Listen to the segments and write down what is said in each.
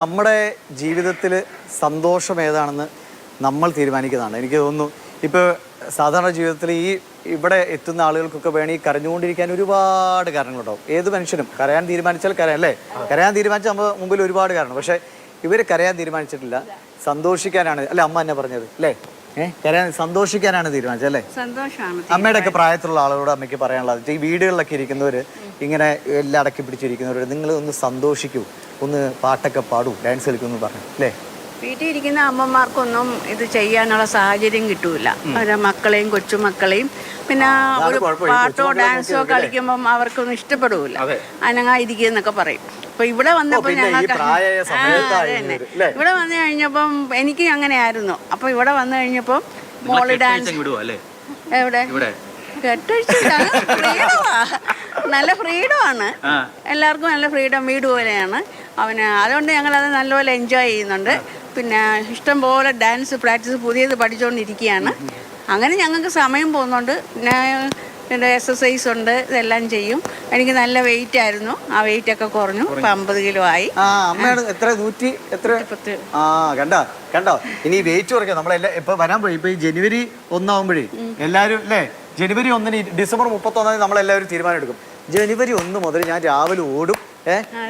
നമ്മുടെ ജീവിതത്തിൽ സന്തോഷം ഏതാണെന്ന് നമ്മൾ തീരുമാനിക്കുന്നതാണ്. എനിക്ക് തോന്നുന്നു ഇപ്പോൾ സാധാരണ ജീവിതത്തിൽ ഇവിടെ എത്തുന്ന ആളുകൾക്കൊക്കെ വേണമെങ്കിൽ കരഞ്ഞുകൊണ്ടിരിക്കാൻ ഒരുപാട് കാരണങ്ങളുണ്ടാവും. ഏത് മനുഷ്യനും കരയാൻ തീരുമാനിച്ചാൽ കരയാം, അല്ലേ? കരയാൻ തീരുമാനിച്ചാൽ നമ്മൾ മുമ്പിൽ ഒരുപാട് കാരണം. പക്ഷേ ഇവർ കരയാൻ തീരുമാനിച്ചിട്ടില്ല, സന്തോഷിക്കാനാണ്. അല്ലേ അമ്മ എന്നെ പറഞ്ഞത്, അല്ലേ? കരയാൻ സന്തോഷിക്കാനാണ് തീരുമാനിച്ചത്, അല്ലേ? അമ്മയുടെ ഒക്കെ പ്രായത്തിലുള്ള ആളുകളോട് അമ്മയ്ക്ക് പറയാനുള്ളത്, ഈ വീടുകളിലൊക്കെ ഇരിക്കുന്നവർ, ഇങ്ങനെ എല്ലാം അടക്കി പിടിച്ചിരിക്കുന്നവർ, നിങ്ങൾ ഒന്ന് സന്തോഷിക്കൂ, ഒന്ന് പാട്ടൊക്കെ പാടൂ, ഡാൻസ് കളിക്കുമെന്ന് പറഞ്ഞു, അല്ലേ? വീട്ടിൽ ഇരിക്കുന്ന അമ്മമാർക്കൊന്നും ഇത് ചെയ്യാനുള്ള സാഹചര്യം കിട്ടൂല. അവരുടെ മക്കളെയും കൊച്ചുമക്കളെയും പിന്നെ ഒരു പാട്ടോ ഡാൻസോ കളിക്കുമ്പം അവർക്കൊന്നും ഇഷ്ടപ്പെടൂല. അനങ്ങാതിരിക്കുന്നൊക്കെ പറയും. അപ്പൊ ഇവിടെ വന്നപ്പോ ഞങ്ങൾക്ക് ഇവിടെ വന്നു കഴിഞ്ഞപ്പം എനിക്ക് അങ്ങനെ ആയിരുന്നു. അപ്പൊ ഇവിടെ വന്നു കഴിഞ്ഞപ്പോ മോള് ഡാൻസ് എവിടെ കെട്ടഴിച്ചില്ല, ഫ്രീഡമാ, നല്ല ഫ്രീഡമാണ്. എല്ലാവർക്കും നല്ല ഫ്രീഡം, വീട് പോലെയാണ് അവന്. അതുകൊണ്ട് ഞങ്ങളത് നല്ലപോലെ എൻജോയ് ചെയ്യുന്നുണ്ട്. പിന്നെ ഇഷ്ടം പോലെ ഡാൻസ് പ്രാക്ടീസ് പുതിയത് പഠിച്ചുകൊണ്ടിരിക്കുകയാണ്. അങ്ങനെ ഞങ്ങൾക്ക് സമയം പോകുന്നുണ്ട്. പിന്നെ എൻ്റെ എക്സസൈസ് ഉണ്ട്, ഇതെല്ലാം ചെയ്യും. എനിക്ക് നല്ല വെയിറ്റ് ആയിരുന്നു, ആ വെയിറ്റ് ഒക്കെ കുറഞ്ഞു. ഇപ്പൊ 50 കിലോ ആയി. കണ്ടോ ഇനി വെയിറ്റ് കുറയ്ക്കാം. നമ്മളെല്ലാം ഇപ്പൊ വരാൻ പോയി. ഇപ്പൊ ഈ ജനുവരി 1 ആവുമ്പോഴേ എല്ലാവരും, അല്ലേ, ജനുവരി 1 ഡിസംബർ 31 നമ്മളെല്ലാവരും തീരുമാനം എടുക്കും. ജനുവരി 1 മുതൽ ഞാൻ രാവിലെ ഓടും,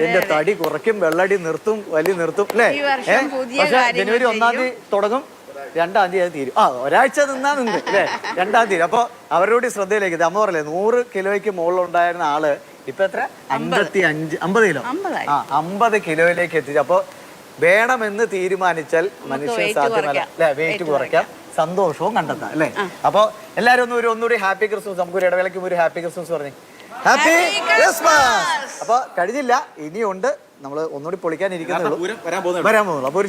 എന്റെ തടി കുറയ്ക്കും, വെള്ളടി നിർത്തും, വലി നിർത്തും, അല്ലേ? പക്ഷെ ജനുവരി 1 തുടങ്ങും, 2 തീയതി തീരും. ഒരാഴ്ച നിന്നാ നിന്ന്, അല്ലേ? 2 തീയതി. അപ്പൊ അവരോട് ശ്രദ്ധയിലേക്ക്, അമ്മ പറയല്ലേ, 100 കിലോയ്ക്ക് മുകളിലുണ്ടായിരുന്ന ആള് ഇപ്പൊ എത്ര? 50 കിലോ. 50 കിലോയിലേക്ക് എത്തിച്ചു. അപ്പൊ വേണമെന്ന് തീരുമാനിച്ചാൽ മനുഷ്യൻ സാധ്യമല്ല, അല്ലെ? വെയിറ്റ് കുറയ്ക്കാം, സന്തോഷവും കണ്ടെത്താം, അല്ലേ? അപ്പൊ എല്ലാരും ഒന്നുകൂടി ഹാപ്പി ക്രിസ്മസ്. നമുക്കൊരു ഇടവേളയ്ക്കും ഒരു ഹാപ്പി ക്രിസ്മസ് പറഞ്ഞു. Happy Christmas. അപ്പൊ കഴിഞ്ഞില്ല, ഇനിയുണ്ട്. നമ്മൾ ഒന്നുകൂടി പൊളിക്കാനിരിക്കുന്നുള്ളൂ, വരാൻ പോകുന്നുള്ളൂ. അപ്പൊ ഒരു